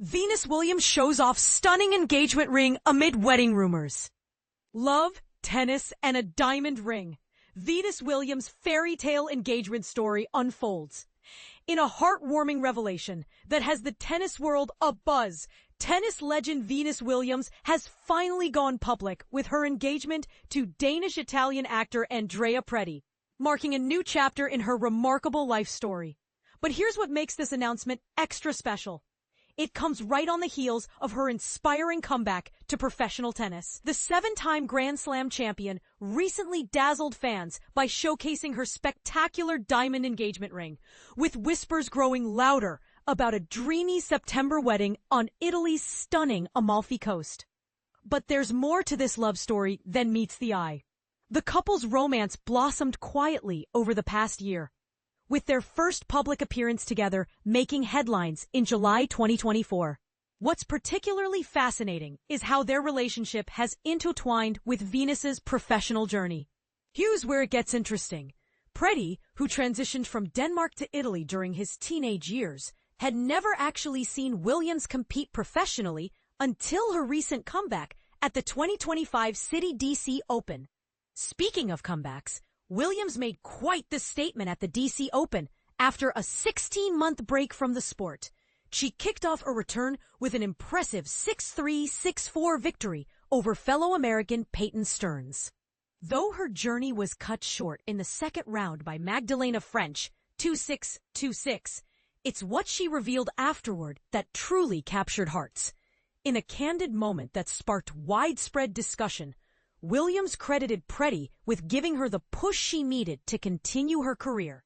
Venus Williams shows off stunning engagement ring amid wedding rumors. Love, tennis, and a diamond ring. Venus Williams' fairy tale engagement story unfolds. In a heartwarming revelation that has the tennis world abuzz, tennis legend Venus Williams has finally gone public with her engagement to Danish-Italian actor Andrea Preti, marking a new chapter in her remarkable life story. But here's what makes this announcement extra special. It comes right on the heels of her inspiring comeback to professional tennis. The seven-time Grand Slam champion recently dazzled fans by showcasing her spectacular diamond engagement ring, with whispers growing louder about a dreamy September wedding on Italy's stunning Amalfi Coast. But there's more to this love story than meets the eye. The couple's romance blossomed quietly over the past year, with their first public appearance together making headlines in July 2024. What's particularly fascinating is how their relationship has intertwined with Venus's professional journey. Here's where it gets interesting. Preti, who transitioned from Denmark to Italy during his teenage years, had never actually seen Williams compete professionally until her recent comeback at the 2025 City DC Open. Speaking of comebacks, Williams made quite the statement at the DC Open after a 16-month break from the sport. She kicked off a return with an impressive 6-3, 6-4 victory over fellow American Peyton Stearns. Though her journey was cut short in the second round by Magdalena French, 2-6, 2-6, it's what she revealed afterward that truly captured hearts. In a candid moment that sparked widespread discussion, Williams credited Preti with giving her the push she needed to continue her career.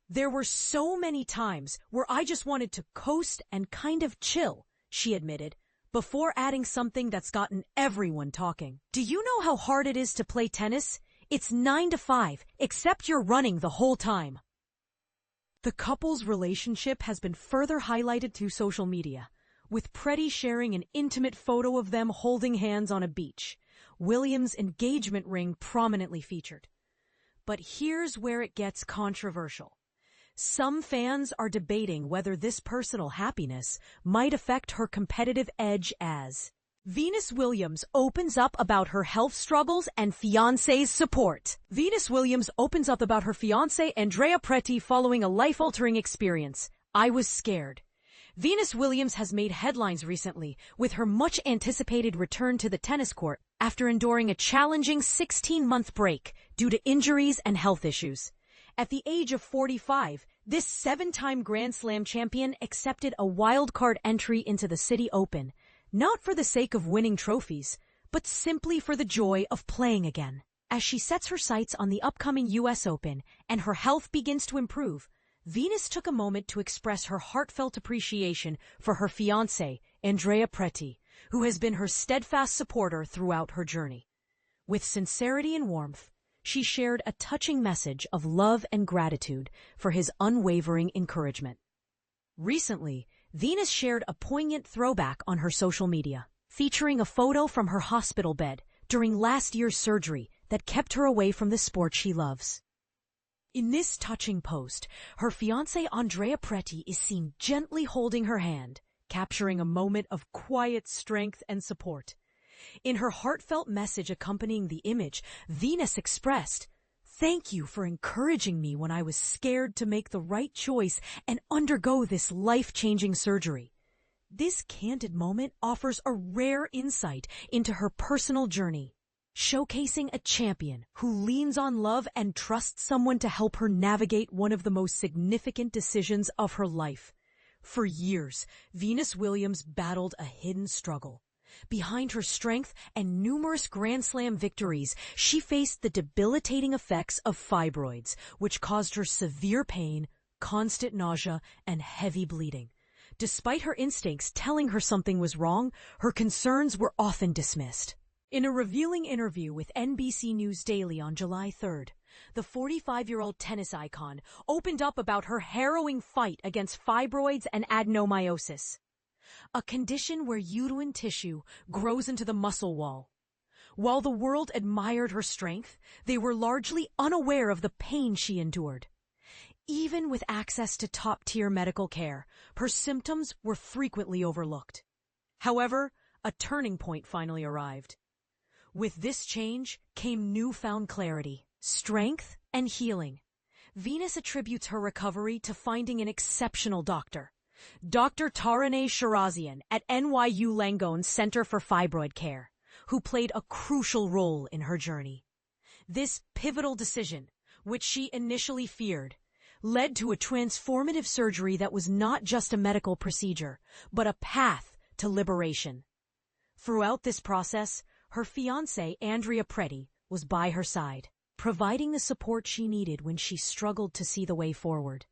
"There were so many times where I just wanted to coast and kind of chill," she admitted, before adding something that's gotten everyone talking. "Do you know how hard it is to play tennis? It's 9 to 5, except you're running the whole time." The couple's relationship has been further highlighted through social media, with Preti sharing an intimate photo of them holding hands on a beach. Williams' engagement ring prominently featured. But here's where it gets controversial. Some fans are debating whether this personal happiness might affect her competitive edge as Venus Williams opens up about her health struggles and fiancé's support. Venus Williams opens up about her fiancé Andrea Preti following a life-altering experience. "I was scared." Venus Williams has made headlines recently with her much-anticipated return to the tennis court after enduring a challenging 16-month break due to injuries and health issues. At the age of 45, this seven-time Grand Slam champion accepted a wild-card entry into the City Open, not for the sake of winning trophies, but simply for the joy of playing again. As she sets her sights on the upcoming U.S. Open and her health begins to improve, Venus took a moment to express her heartfelt appreciation for her fiancé, Andrea Preti, who has been her steadfast supporter throughout her journey. With sincerity and warmth, she shared a touching message of love and gratitude for his unwavering encouragement. Recently, Venus shared a poignant throwback on her social media, featuring a photo from her hospital bed during last year's surgery that kept her away from the sport she loves. In this touching post, her fiancé Andrea Preti is seen gently holding her hand, capturing a moment of quiet strength and support. In her heartfelt message accompanying the image, Venus expressed, "Thank you for encouraging me when I was scared to make the right choice and undergo this life-changing surgery." This candid moment offers a rare insight into her personal journey, showcasing a champion who leans on love and trusts someone to help her navigate one of the most significant decisions of her life. For years, Venus Williams battled a hidden struggle. Behind her strength and numerous Grand Slam victories, she faced the debilitating effects of fibroids, which caused her severe pain, constant nausea, and heavy bleeding. Despite her instincts telling her something was wrong, her concerns were often dismissed. In a revealing interview with NBC News Daily on July 3rd, the 45-year-old tennis icon opened up about her harrowing fight against fibroids and adenomyosis, a condition where uterine tissue grows into the muscle wall. While the world admired her strength, they were largely unaware of the pain she endured. Even with access to top-tier medical care, her symptoms were frequently overlooked. However, a turning point finally arrived. With this change came newfound clarity, strength, and healing. Venus attributes her recovery to finding an exceptional doctor, Dr. Taraneh Shirazian at NYU Langone's Center for Fibroid Care, who played a crucial role in her journey. This pivotal decision, which she initially feared, led to a transformative surgery that was not just a medical procedure, but a path to liberation. Throughout this process, her fiancé, Andrea Preti, was by her side, providing the support she needed when she struggled to see the way forward.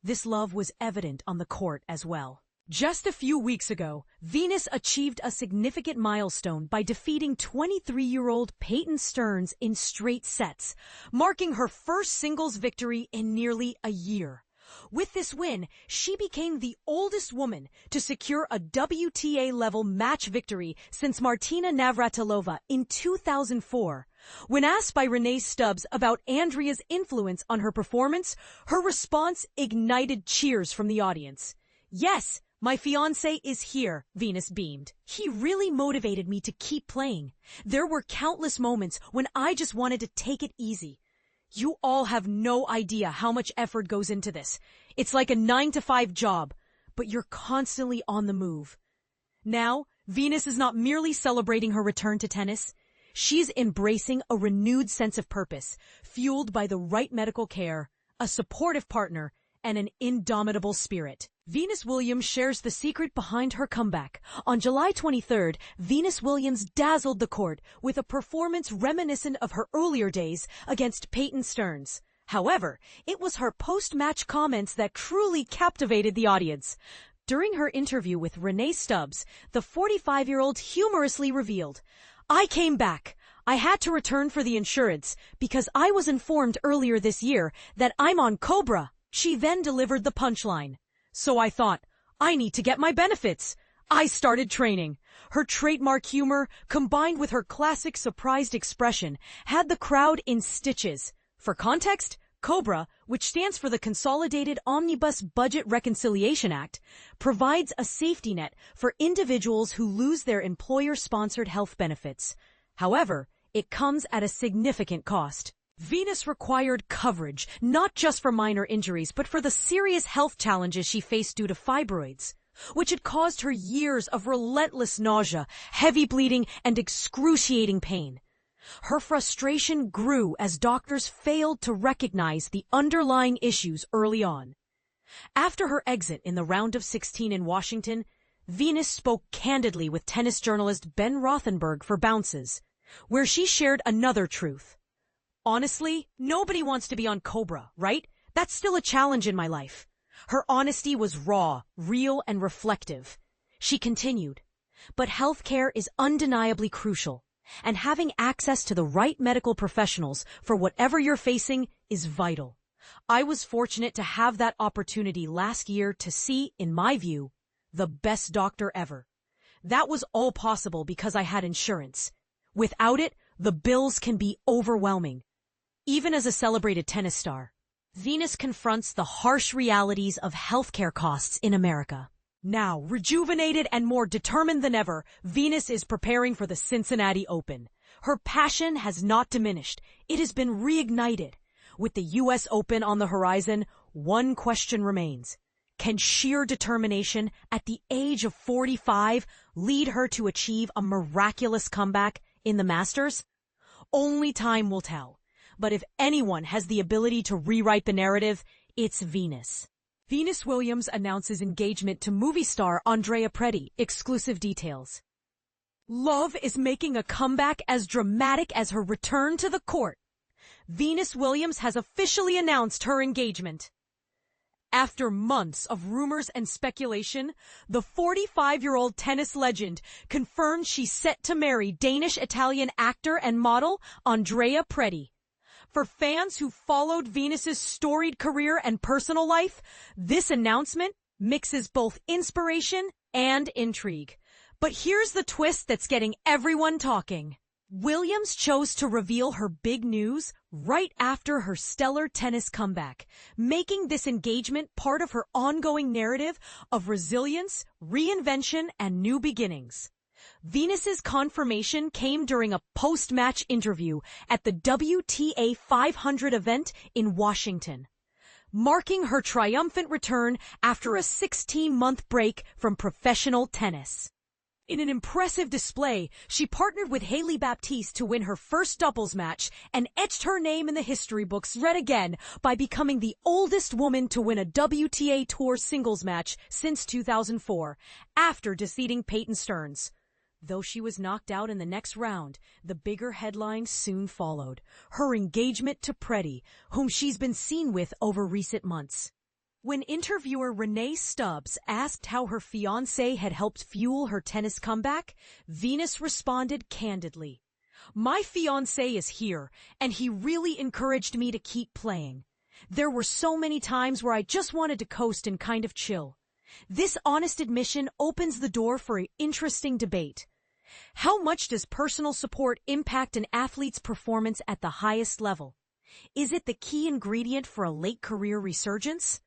This love was evident on the court as well. Just a few weeks ago, Venus achieved a significant milestone by defeating 23-year-old Peyton Stearns in straight sets, marking her first singles victory in nearly a year. With this win, she became the oldest woman to secure a WTA-level match victory since Martina Navratilova in 2004. When asked by Renee Stubbs about Andrea's influence on her performance, her response ignited cheers from the audience. "Yes, my fiancé is here," Venus beamed. "He really motivated me to keep playing. There were countless moments when I just wanted to take it easy. You all have no idea how much effort goes into this. It's like a 9-to-5 job, but you're constantly on the move." Now, Venus is not merely celebrating her return to tennis. She's embracing a renewed sense of purpose, fueled by the right medical care, a supportive partner, and an indomitable spirit. Venus Williams shares the secret behind her comeback. On July 23rd, Venus Williams dazzled the court with a performance reminiscent of her earlier days against Peyton Stearns. However, it was her post-match comments that truly captivated the audience. During her interview with Renee Stubbs, the 45-year-old humorously revealed, "I came back. I had to return for the insurance because I was informed earlier this year that I'm on Cobra." She then delivered the punchline. "So I thought, I need to get my benefits. I started training." Her trademark humor, combined with her classic surprised expression, had the crowd in stitches. For context, COBRA, which stands for the Consolidated Omnibus Budget Reconciliation Act, provides a safety net for individuals who lose their employer-sponsored health benefits. However, it comes at a significant cost. Venus required coverage, not just for minor injuries, but for the serious health challenges she faced due to fibroids, which had caused her years of relentless nausea, heavy bleeding, and excruciating pain. Her frustration grew as doctors failed to recognize the underlying issues early on. After her exit in the round of 16 in Washington, Venus spoke candidly with tennis journalist Ben Rothenberg for Bounces, where she shared another truth. "Honestly, nobody wants to be on Cobra, right? That's still a challenge in my life." Her honesty was raw, real, and reflective. She continued, "But healthcare is undeniably crucial, and having access to the right medical professionals for whatever you're facing is vital. I was fortunate to have that opportunity last year to see, in my view, the best doctor ever. That was all possible because I had insurance. Without it, the bills can be overwhelming." Even as a celebrated tennis star, Venus confronts the harsh realities of healthcare costs in America. Now, rejuvenated and more determined than ever, Venus is preparing for the Cincinnati Open. Her passion has not diminished. It has been reignited. With the U.S. Open on the horizon, one question remains. Can sheer determination at the age of 45 lead her to achieve a miraculous comeback in the Masters? Only time will tell. But if anyone has the ability to rewrite the narrative, it's Venus. Venus Williams announces engagement to movie star Andrea Preti. Exclusive details. Love is making a comeback as dramatic as her return to the court. Venus Williams has officially announced her engagement. After months of rumors and speculation, the 45-year-old tennis legend confirmed she's set to marry Danish-Italian actor and model Andrea Preti. For fans who followed Venus's storied career and personal life, this announcement mixes both inspiration and intrigue. But here's the twist that's getting everyone talking. Williams chose to reveal her big news right after her stellar tennis comeback, making this engagement part of her ongoing narrative of resilience, reinvention, and new beginnings. Venus's confirmation came during a post-match interview at the WTA 500 event in Washington, marking her triumphant return after a 16-month break from professional tennis. In an impressive display, she partnered with Hailey Baptiste to win her first doubles match and etched her name in the history books yet again by becoming the oldest woman to win a WTA Tour singles match since 2004, after defeating Peyton Stearns. Though she was knocked out in the next round, the bigger headline soon followed: her engagement to Preti, whom she's been seen with over recent months. When interviewer Renee Stubbs asked how her fiancé had helped fuel her tennis comeback, Venus responded candidly, "My fiancé is here, and he really encouraged me to keep playing. There were so many times where I just wanted to coast and kind of chill. This honest admission opens the door for an interesting debate. How much does personal support impact an athlete's performance at the highest level? Is it the key ingredient for a late career resurgence?"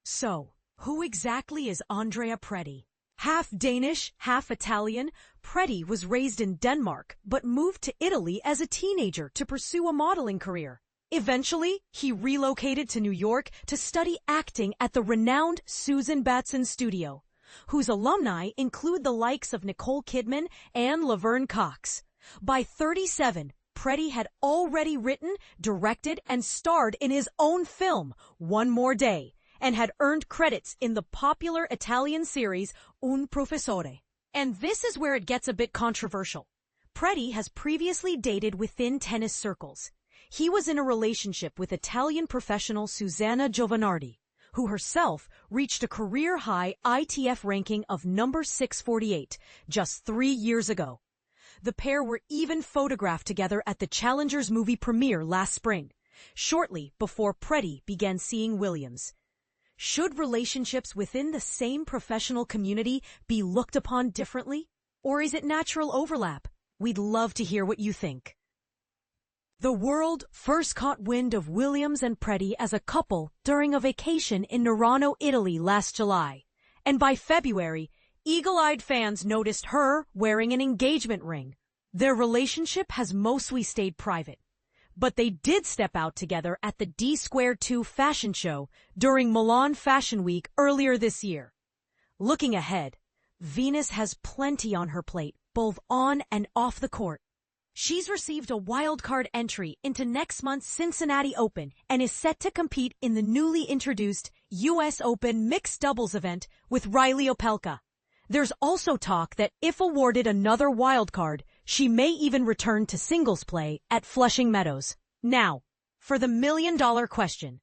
So, who exactly is Andrea Preti? Half Danish, half Italian, Preti was raised in Denmark but moved to Italy as a teenager to pursue a modeling career. Eventually, he relocated to New York to study acting at the renowned Susan Batson Studio, whose alumni include the likes of Nicole Kidman and Laverne Cox. By 37, Preti had already written, directed, and starred in his own film, One More Day, and had earned credits in the popular Italian series Un Professore. And this is where it gets a bit controversial. Preti has previously dated within tennis circles. He was in a relationship with Italian professional Susanna Giovanardi, who herself reached a career-high ITF ranking of number 648 just 3 years ago. The pair were even photographed together at the Challengers movie premiere last spring, shortly before Preti began seeing Williams. Should relationships within the same professional community be looked upon differently? Or is it natural overlap? We'd love to hear what you think. The world first caught wind of Williams and Preti as a couple during a vacation in Nerano, Italy last July. And by February, eagle-eyed fans noticed her wearing an engagement ring. Their relationship has mostly stayed private, but they did step out together at the D2 fashion show during Milan Fashion Week earlier this year. Looking ahead, Venus has plenty on her plate, both on and off the court. She's received a wildcard entry into next month's Cincinnati Open and is set to compete in the newly introduced U.S. Open mixed doubles event with Riley Opelka. There's also talk that if awarded another wildcard, she may even return to singles play at Flushing Meadows. Now, for the million-dollar question.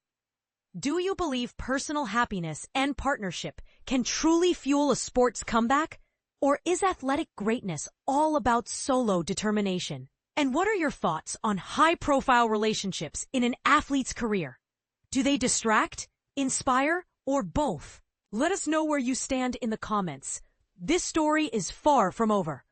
Do you believe personal happiness and partnership can truly fuel a sport's comeback? Or is athletic greatness all about solo determination? And what are your thoughts on high-profile relationships in an athlete's career? Do they distract, inspire, or both? Let us know where you stand in the comments. This story is far from over.